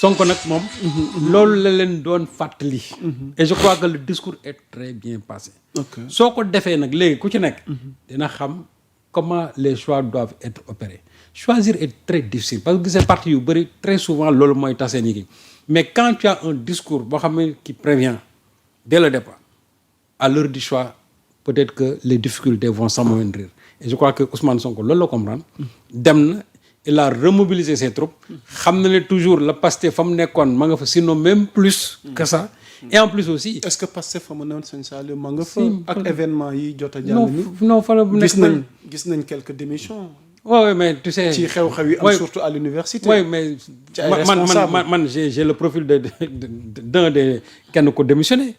Sonko nag moom. loolu la leen doon fàttali. et je crois que le discours est très bien passé. soo ko defee nag léegi ku ci nekk. dina xam comment les choix doivent être opérés. Choisir est très difficile parce que ces partis yu bëri très souvent loolu mooy tase ni ki mais quand tu as un discours boo xam ne qui prévient dès le départ à l'heure du choix peut-être que les difficultés vont s'amoindrir et je crois que Ousmane Sonko loolu la comprendre dem na il a remobilisé ses troupes xam na ne toujours la Pastef fa mu nekkoon ma nga fa sinon même plus que ça et en plus aussi. est-ce que Pastef fa mu newoon sëñ Saliou ma nga fa ak événement yi jot a jàll ni non fa la gis nañ quelques démissions. Oui, mais tu sais. ci xew-xew yi am surtout à l'université. Oui, mais man j'ai le profil d'un des kenn ko démissionné.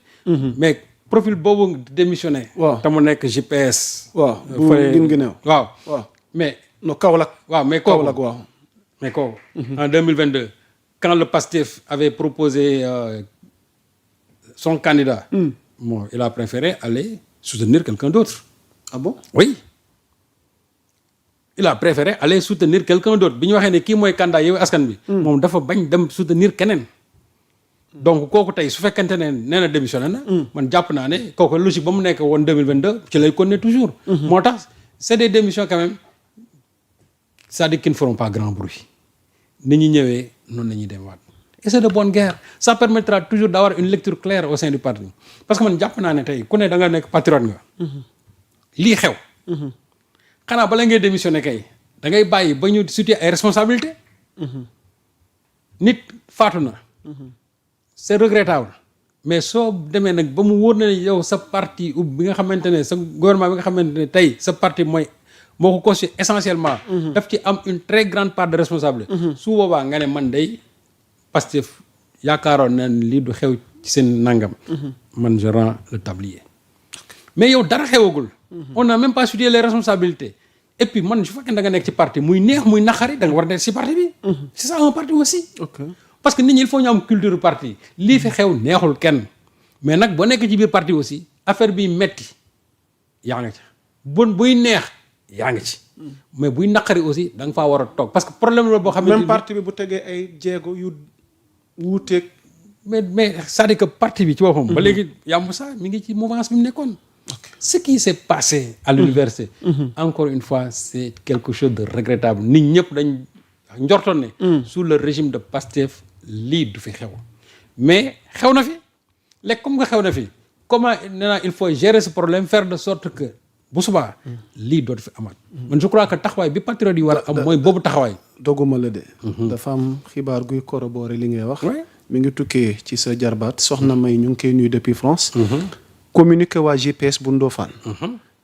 mais profil boobu démissionné. waaw te mu nekk GPS. waaw bu Guinguinéo. waaw mais no Kaolack. waaw mais Kaolack waaw. mais kooku. en 2022 quand le PASTEF avait proposé son candidat. bon il a préféré aller soutenir quelqu'un d'autre. Ah bon? Oui. Il a préféré aller soutenir quelqu'un d'autre bi ñu waxee ne kii mooy candidat Yewwi Askan Wi. moom dafa bañ dem soutenir keneen. donc kooku tey su fekkente ne nee na démissionné na. man jàpp naa ne kooku logique ba mu nekk woon 2022 ci lay continuer toujours. moo tax c'est des démissions quand même c'est-à-dire qu'ils ne feront pas grand bruit. ni ñu ñëwee noonu la ñuy demaat. et c'est de bonne guerre ça permettra toujours d'avoir une lecture claire au sein du parti parce que man jàpp naa ne tey ku ne da nga nekk patriote nga. lii xew. xanaa bala ngay démissionné kay da ngay bàyyi ba ñu situer ay responsabilités. nit faatu na. c'est regrettable mais soo demee nag ba mu wóor na ne yow sa parti bi nga xamante ne sa gouvernement bi nga xamante ne tey sa parti moo ko constitué essentiellement. daf ci am une très grande part de responsabilité. su boobaa nga ne man day Pastef yaakaaroon na lii du xew ci seen nangam. man je rends le tablier. mais yow dara xewagul. on n'a même pas situé les responsabilités et puis man su fekkee da nga nekk ci parti muy neex muy naqari da nga war a nekk ci parti bi. c'est ça un parti aussi. parce que nit ñi il faut ñu am culture parti lii fi xew neexul kenn mais nag boo nekk ci biir parti aussi affaire bi metti yaa nga ci buy neex yaa ngi ci. mais buy naqari aussi da nga faa war a toog parce que problème la boo xam ne même parti bi bu tegee ay jéego yu wuuteeg. mais c'est-à-dire que parti bi ci boppam. ba léegi yàmb sax mi ngi ci mouvance bi mu nekkoon. ce qui s'est passé à l'université encore une fois c'est quelque chose de regrettable nit ñëpp dañ njortoon ne sous le régime de Pastef lii du fi xew mais xew na fi léegi comme nga xew na fi comment nee il faut gérer ce problème faire de sorte que bu subaa lii dootu fi amaat man je crois que taxawaay bi patriote yi war a am mooy boobu taxawaay doguma la de dafa am xibaar guy corroborer li ngay wax mi ngi tukkee ci sa jarbaat soxna May ñu ngi koy nuyu depuis France communiqué waa GPS bu Ndofane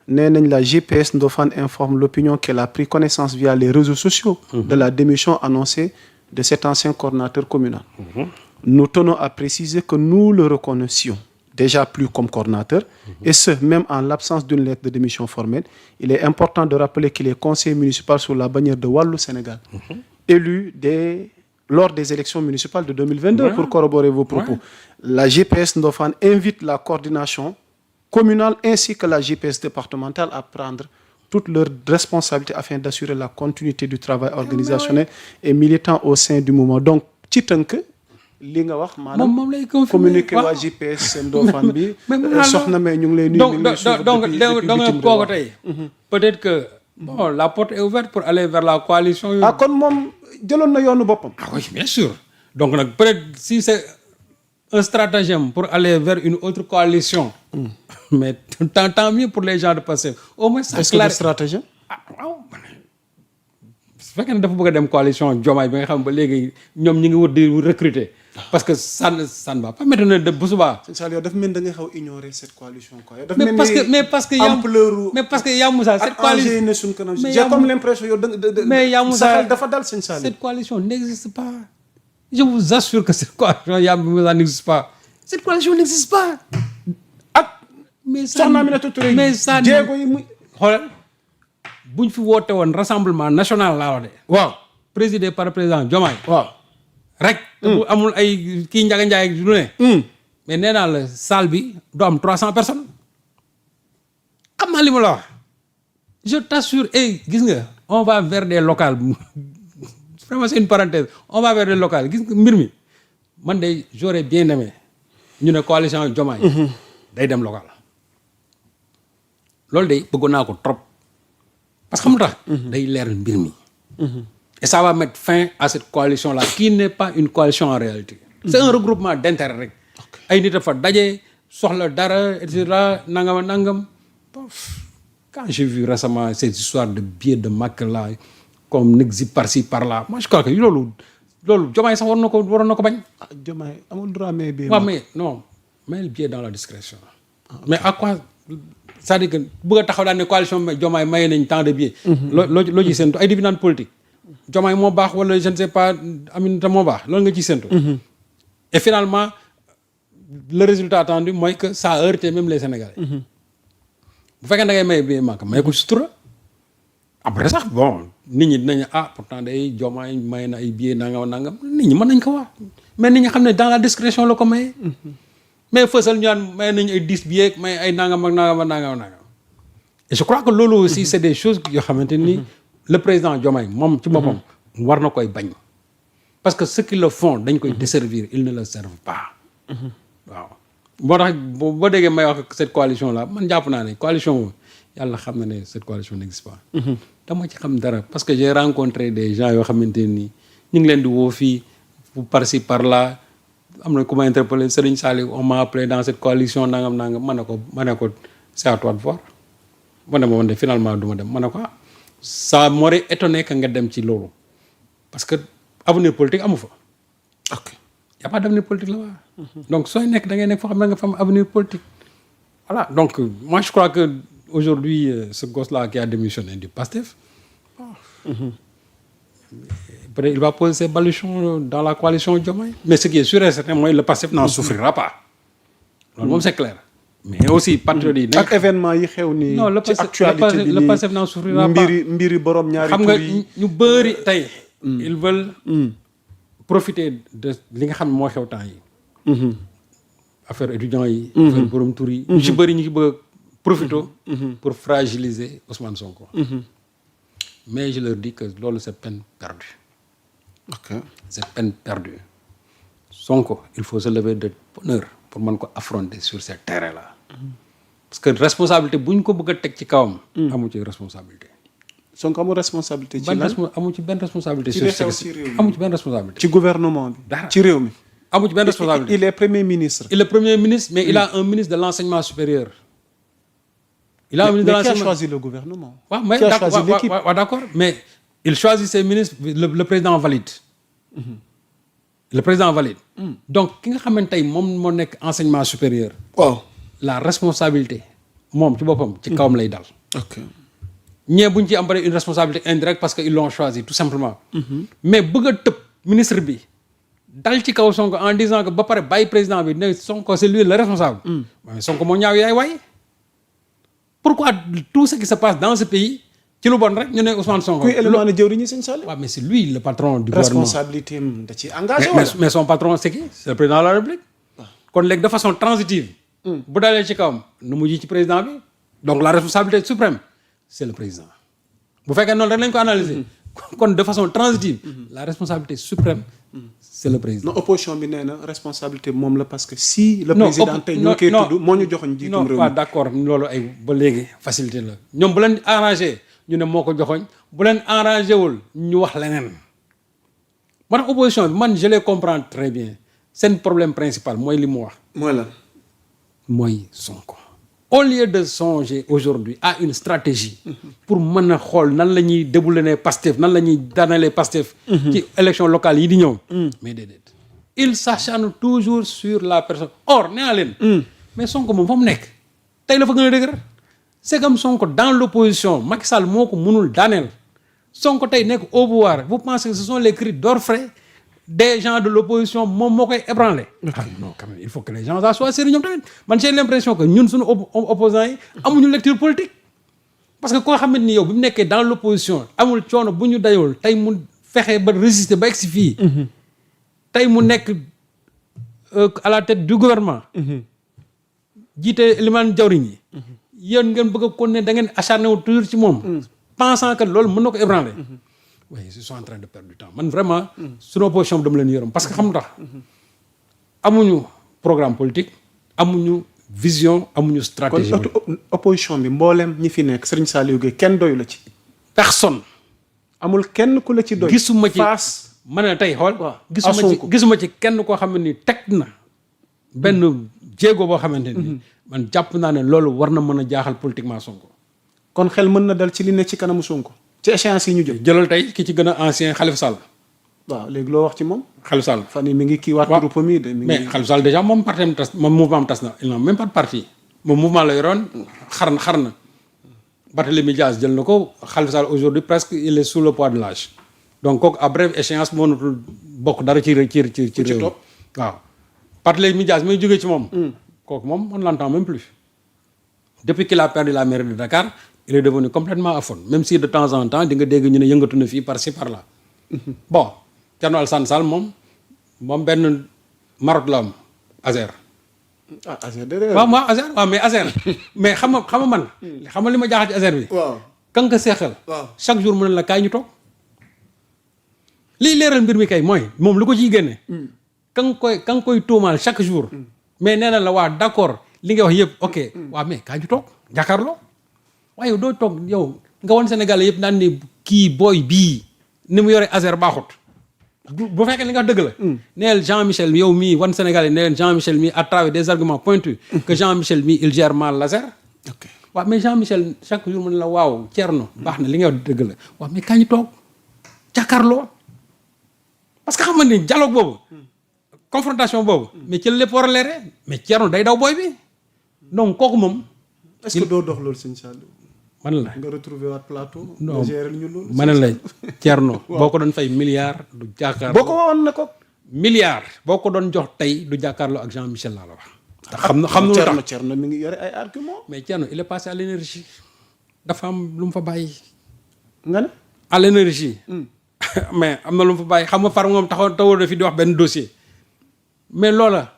nee nañ la GPS Ndofane informe l'opinion qu'elle a pris connaissance via les réseaux sociaux de la démission annoncée de cet ancien coordinateur communal. Nous tenons à préciser que nous le reconnaissions déjà plus comme coordinateur et ce, même en l'absence d'une lettre de démission formelle. Il est important de rappeler qu'il est conseiller municipal sous la bannière de Wallu Sénégal, élu lors des élections municipales de 2022 pour corroborer vos propos. La GPS Ndofane invite la coordination communale ainsi que la GPS départementale à prendre toutes leurs responsabilités afin d'assurer la continuité du travail organisationnel et militant au sein du mouvement. Donc ci tënk li nga wax maanaam moom lay confirmer communiqué waa GPS Ndofane bi soxna May ñu ngi lay nuyu donc kooku tey peut-être que bon la porte est ouverte pour aller vers la coalition kon moom jëloon na yoonu boppam. Oui bien sûr donc nag peut-être si c'est un stratagème pour aller vers une autre coalition. mais tant mieux pour les gens de Pastef au moins ça est-ce que c'est stratagème. waaw su fekkee ne dafa bëgg a dem coalition Diomaye bi nga xam ba léegi ñoom ñi ngi wër di recruter. parce que ça ne va pas m'étonner de bu subaa. c'est ça yow dafa mel da nga xaw ignorer cette coalition quoi. mais parce que yaa Moussa cette coalition j'ai comme l'impression yow mais yaa Moussa dafa dal sëñ Saliou. cette coalition n'existe pas. je vous assure que cette coalition yaa Moussa n'existe pas. cette coalition n'existe pas. mais ça jéego yi muy xoolal buñ fi woote woon rassemblement national laa wax de. waaw présidé par le président Diomaye. waaw rek. te bu amul ay kii Ndiaga Ndiaye ak lu ne. mais nee naa la salle bi du am 300 personnes. xam naa li ma la wax. je t'assure gis nga on va vers des locales vraiment c'est une parenthèse on va vers des locales gis nga mbir mi man de j'aurais bien aimé ñu ne coalition Diomaye day dem local loolu de bëggoon naa ko trop parce que xam nga tax day leeral mbir mi et ça va mettre fin à cette coalition là qui n'est pas une coalition en réalité c'est un regroupement d'intérêt rek ay nit a fa daje soxla dara et cetera nangam quand j'ai vu récemment cette histoire de billets de Macky là comme n'existe par-ci par-là moi je crois que loolu Diomaye sax waroon na ko bañ. ah Diomaye amul droit mais billet. waaw mais non mais le billet dans la discrétion. mais à quoi c'est-à-dire que bëgg a taxaw daal ne coalition Diomaye maye nañ tant de billets. loo ciy séntu ay dividende politique. Diomaye moo baax wala je ne sais pas Aminata moo baax loolu nga ciy séntu. et finalement le résultat attendu mooy que ça a heurté même les Sénégalais. bu fekkee da ngay maye billet Makka may ko sutura. après sax bon nit ñi dinañ pourtant day Diomaye may na ay billets nangam nit ñi mën nañ ko wax mais nit ñi xam ne dans la discrétion la ko maye. mais fësal ñu naan may nañ ay 10 billets may ay nangam. et je crois que loolu aussi c'est des choses yoo xamante ni le président Diomaye moom ci boppam war na koy bañ. parce que ceux qui le font dañ koy desservir ils ne le servent pas. waaw moo tax boo déggee may wax cette coalition là man jàpp naa ne coalition yàlla xam na ne cette coalition n'existe pas. dama ci xam dara parce que j'ai rencontré des gens yoo xamante ni ñu ngi leen di woo fii par-ci par-là am na ku ma interpellé Serigne Saliou on m'a appelé dans cette coalition nangam ma ne ko c'est à toi de voir man de finalement du ma dem ma ne ko ça m'aurait étonné que nga dem ci loolu parce que avenir politique amu fa. ok y a pas d'avenir politique là-bas. donc sooy nekk da ngay nekk foo xam ne nga fa am avenir politique. voilà donc moi je crois que aujourd'hui ce gosse-là qui a démissionné du PASTEF peut-être il va poser ses baluchons dans la coalition Diomaye. mais ce qui est sûr et certain mooy le PASTEF n'en souffrira pas. loolu moom c'est clair. mais aussi patriote yi. ak événement yi xew ni ci actualité bi le PASTEF n'en souffrira pas. mbiri borom ñaari xam nga tur yi ñu bëri tey. ils veulent profiter de li nga xam ne moo xew temps yi. affaire étudiants yi. affaire borom tur yi. ñu ci bëri ñu ngi bëgg profiter pour fragiliser Ousmane Sonko. mais je leur dis que loolu c'est peine perdue. ok c'est peine perdue. Sonko il faut se lever de bonne heure pour mën ko affronter sur ces terrains là. parce que responsabilité bu ñu ko bëgg a teg ci kawam. amu ci responsabilité. Sonko amul responsabilité. ci lan amu ci benn responsabilité. ci li xew ci réew mi amu ci benn responsabilité. ci gouvernement bi. dara ci réew mi. amu ci benn responsabilité. il est premier ministre. il est premier ministre mais il a un ministre de l'enseignement supérieur. il a un ministre de l'enseignement. qui a choisi le gouvernement. waaw mais qui a choisi l'équipe. waaw d'accord mais il choisit ses ministres le président valide. le président valide. donc ki nga xamante tey moom moo nekk enseignement supérieur. waaw la responsabilité moom ci boppam ci kawam lay dal. ok ñee bu ñu ci am bari une responsabilité indirecte parce que ils l'ont choisi tout simplement. mais bëgg a tëb ministre bi dal ci kaw Sonko en disant que ba pare bàyyi président bi ne Sonko c'est lui le responsable. mais Sonko moo ñaaw yaay waay. pourquoi tout ce qui se passe dans ce pays ci lu bon rek ñu ne Ousmane Sonko. kuy élément na jëwriñu Sëñ Saliou. waaw mais c'est lui le patron du gouvernement. responsabilité am da ci engagé wala. mais son patron c'est qui c'est le président de la République. kon léegi de façon transitive. bu dalee ci kawam nu mujj ci président bi. donc la responsabilité suprême c'est le président. bu fekkee noonu rek lañ ko analyser. kon de façon transitive. la responsabilité suprême c'est le président. non opposition bi nee na responsabilité moom la parce que si. le président tey ñu koy tudd moo ñu joxoñ jiitum réew mi. non d'accord loolu ay ba léegi facilité la ñoom bu leen arrangé ñu ne moo ko joxoñ bu leen arrangé wul ñu wax leneen. moo tax opposition bi man je les comprends très bien seen problème principal mooy li mu wax. mooy lan. mooy Sonko. au lieu de songer aujourd'hui à une stratégie pour mën a xool nan la ñuy déboulonner Pastef nan la ñuy daanalee Pastef ci élection locale yi di ñëw mais déedéet il s'acharne toujours sur la personne or nee naa leen mais Sonko moom fa mu nekk tey la fa gën a dëgër c'est comme Sonko dans l'opposition Macky Sall moo ko mënul daaneel Sonko tey nekk au pouvoir vous pensez que ce sont les cris d'orfraie des gens de l'opposition moom moo koy ébranler. Non quand même il faut que les gens soient sérieux ñoom tamit man j'ai l'impression que ñun suñu opposants yi amuñu lecture politique. parce que koo xamante ni yow bi mu nekkee dans l'opposition amul coono bu ñu dayoo tey mu fexe ba résister ba egsi fii. tey mu nekk à la tête du gouvernement. jiite limaan jawriñ yi. yéen ngeen bëgg a kon ne da ngeen acharné wu toujours ci moom. pensant que loolu mën na ko ébranler. oui ils sont en train de perdre du temps man vraiment. suñu opposition bi dama leen yërëm parce que xam nga tax amuñu programme politique amuñu vision amuñu stratégie. kon opposition bi mboolem ñi fi nekk Serigne Saliou Gueye kenn doyu la ci. personne. amul kenn ku la ci doy. gisuma ci face. ma ne tey xool. waaw gisuma ci kenn koo xam ne ni teg na benn jéego boo xamante ni. man jàpp naa ne loolu war na mën a jaaxal politiquement Sonko. kon xel mën na dal ci li ne ci kanamu Sonko. ci échéance yi ñu jëm. jëlal tey ki ci gën a ancien Khalifa Sall. waaw léegi loo wax ci moom. Khalifa Sall. fan yii mi ngi kii waat groupe mi de. mi ngi mais Khalifa Sall déjà moom parti am tas moom mouvement am tas na il n'a même pas de parti moom mouvement la yoroon xar na Barthélémy Dias jël na ko Khalifa Sall aujourd'hui presque il est sous le poids de l'âge donc kooku à brève échéance mënatul bokk dara ci réew waaw Barthélémy Dias muy jógee ci moom kooku moom on l'entend même plus depuis qu'il a perdu la mairie de Dakar il est devenu complètement aphone même si de temps en temps di nga dégg ñu ne yëngatu na fii par ci par là bon Thierno Alassane Sall moom benn marotte la am Azer. Azer de. waaw mais Azer mais xam nga man. xam nga li ma jaaxal ci Azer bi. waaw kan nga seexal. waaw chaque jour mu ne la kaay ñu toog. liy leeral mbir mi kay mooy moom lu ko ciy génne. ka nga koy tuumaal chaque jour. mais nee na la waa d'accord li nga wax yëpp ok waaw mais kaay ñu toog jàkkaarloo waaye doo toog yow nga wan Sénégal yëpp naan ni kii booy bii ni mu yore Azer baaxut. bu fekkee li nga wax dëgg la. neel Jean-Michel yow mii wan Sénégal yi ne leen Jean-Michel mii à travers des arguments pointus. que Jean-Michel mii il gère mal l'Azer. ok waaw mais Jean-Michel chaque jour mu ne la waaw Thierno baax na li nga wax dëgg la waaw mais kañ ñu toog jàkkaarloo parce que xam nga ni dialogue boobu. confrontation boobu. mais ci la lépp war a leere mais Thierno day daw booy bi donc kooku moom. est-ce que doo dox loolu sëñ Saliou. man la nga retrouver waat plateau. non nga gérer ñu loolu. ma ne la Thierno. boo ko doon fay milliard du jàkkaarloo. boo ko woon na ko. milliard boo ko doon jox tey du jàkkaarloo ak Jean-Michel laa la wax. xam na lu tax Thierno mi ngi yore ay argument. mais Thierno il est passé à l'énergie dafa am lu mu fa bàyyi. nga ne. à l'énergie. mais am na lu mu fa bàyyi xam nga far moom taxawoon na fi di wax benn dossier. mais loola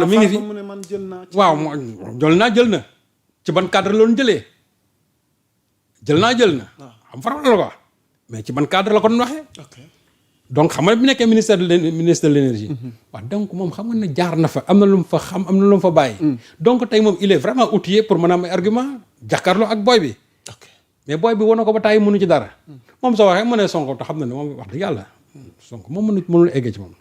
mi ngi fi mu ne man jël naa. waaw jël na ci ban cadre la doon jëlee. jël na xam faram la ko wax mais ci ban cadre la ko doon waxee. donc xam nga bi nekkee ministre de l'énergie. waaw donc moom xam nga ne jaar na fa am na lu mu fa xam am na lu mu fa bàyyi. donc tey moom il est vraiment outillé pour mën a am ay argument jàkkaarloo ak booy bi. mais booy bi wane ko ba tàyyi mënu ci dara. moom soo waxee mu ne Sonko te xam na ne moom wax dëgg yàlla Sonko moom mënul eggee ci moom.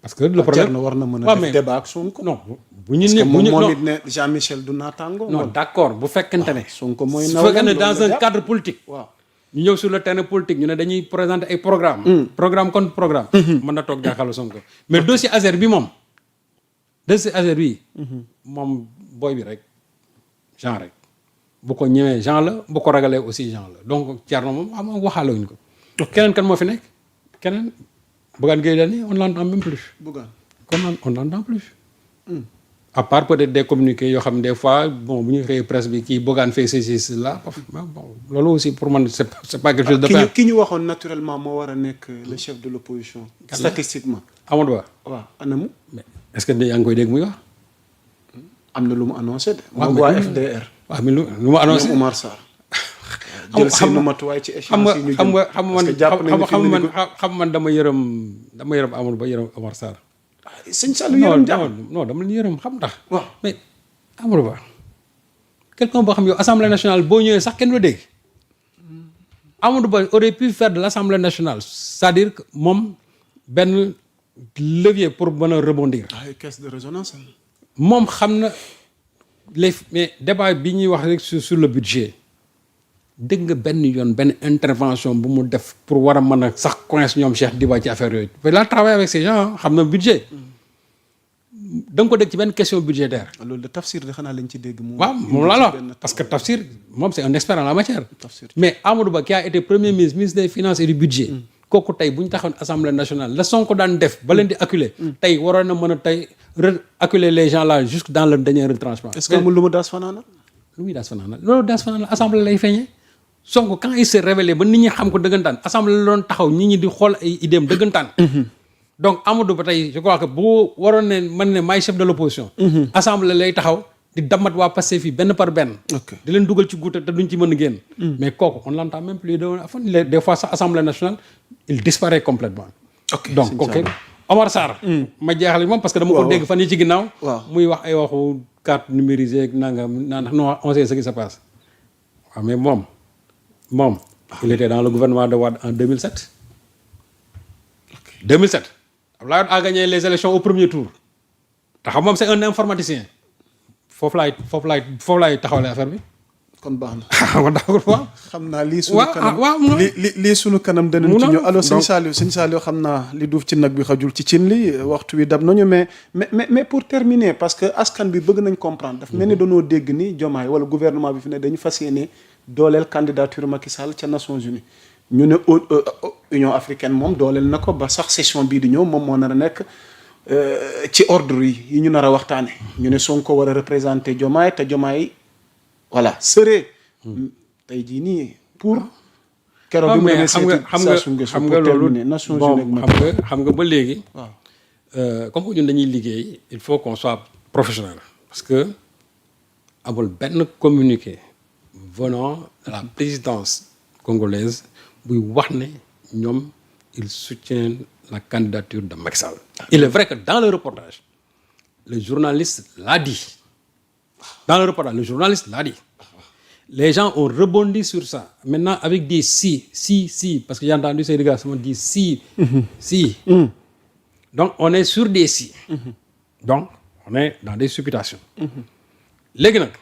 parce que le problème war na mën a def débat ak Sonko. non bu ñu ne bu ñu moom it ne Jean-Michel du naataango. non d'accord bu fekkente ne. Sonko mooy su fekkee ne dans un cadre politique. waaw ñu ñëw sur le terrain politique ñu ne dañuy présenter ay programme programme contre programme. mën na toog jàkkaarloo Sonko mais dossier Azer bi moom. dossier Azer bi. moom booy bi rek Jean rek. bu ko ñëwee Jean la bu ko ragalee aussi Jean la donc Thierno moom xam nga waxaale wuñ ko. keneen kan moo fi nekk keneen. Bougane Gueye Dany on l'entend même plus. Bougane on l'entend plus. à part peut-être des communiqués yoo xam ne des fois bon bu ñu xëyee presse bi kii Bougane fait ceci là bon loolu aussi pour man c'est pas quelque chose de fin. ki ñu waxoon naturellement moo war a nekk le chef de l'opposition. statistiquement. Amadou Ba. waaw anamu. mais est-ce que yaa ngi koy dégg muy wax. am na lu mu annoncé de. waaw waa FDR. waaw mais lu mu annoncé Oumar Sarr. jël seen matuwaay ci échéance yi ñu jëm xam man dama yërëm Amadou Ba yërëm Oumar Sarr. sëñ Saliou yërëm jàmm non dama leen yërëm xam ndax. waaw mais Amadou Ba quelqu'un boo xam yow assemblée nationale boo ñëwee sax kenn du dégg. Amadou Ba aurait pu faire de l'assemblée nationale c'est-à-dire que moom benn levier pour mën a rebondir. ay caisse de résonance. moom xam na mais débat bi ñuy wax rek sur le budget. dégg nga benn yoon benn intervention bu mu def pour war a mën a sax coince ñoom Cheikh Diba ci affaire yooyu il a travaillé avec ces gens xam na budget da nga ko dégg ci benn question budgétaire. loolu de Tafsir de xanaa lañ ci dégg. waaw moom laa la parce que Tafsir moom c'est un expert en la matière. mais Amadou Ba qui a été premier ministre des finances et du budget. kooku tey bu ñu taxoon assemblée nationale la Sonko daan def ba leen di acculer tey waroon na mën a tey acculer les gens là jusque dans le dernier retranchement. est-ce que amul lu mu daas fanaana. lu muy daas fanaana loolu daas fanaana assemblée lay feeñee. Sonko quand il s'est révélé ba nit ñi xam ko dëggantaan assemblée la doon taxaw nit ñi di xool ay idéem dëggantaan. donc Amadou Ba tey je crois que bu waroon ne man ne maay chef de l'opposition. assemblée lay taxaw di damat waa Pastef fii benn par benn. di leen dugal ci guute te duñ ci mën a génn. mais kooku on l'entend même plus des fois sax assemblée nationale il disparaît complètement. ok donc ok Omar Sarr. ma jeexal moom parce que dama ko dégg fan yi ci ginnaaw. waaw muy wax ay waxu carte numérisée ak nangam naan non on sait ce qui se passe. waaw mais moom il était dans le gouvernement de Wade en 2007. 2007 Abdoulaye Wade a gagné les élections au premier tour te xam moom c'est un informaticien foofu laay taxawale affaire bi. kon baax na. ma d'accord waaw. xam naa lii sunu kanam waaw lii sunu kanam danañ ci ñëw. alors sëñ Saliou xam naa li duuf ci nag bi xajul ci cin li waxtu wi dab nañu mais pour terminer parce que askan bi bëgg nañ comprendre. daf mel ni dañoo dégg ni Diomaye wala gouvernement bi fi ne dañu fas yéene dooleel candidature Macky Sall ca Nations Unies. ñu ne Union africaine moom dooleel na ko ba sax session bii di ñëw moom moo nar a nekk ci ordre yi ñu nar a waxtaane ñu ne Sonko war a représenter Diomaye te Diomaye voilà serait tey jii nii pour keroog bi mu demee seeti xam nga loolu Nations Unies xam nga ba léegi waaw comme que ñun dañuy liggéey il faut qu'on soit professionnel parce que amul benn communiqué venant de la présidence congolaise buy wax ne ñoom ils soutiennent la candidature de Macky Sall. Il est vrai que dans le reportage le journaliste l'a dit. Dans le reportage, le journaliste l'a dit. Les gens ont rebondi sur ça. Maintenant, avec des si, parce que j'ai entendu ces gars dire si. Donc, on est sur des si. Donc, on est dans des supputations. Léegi nag,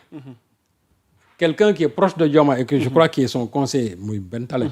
quelqu'un qui est proche de Diomaye et que je crois qu'il est son conseiller, muy Ben Taleb,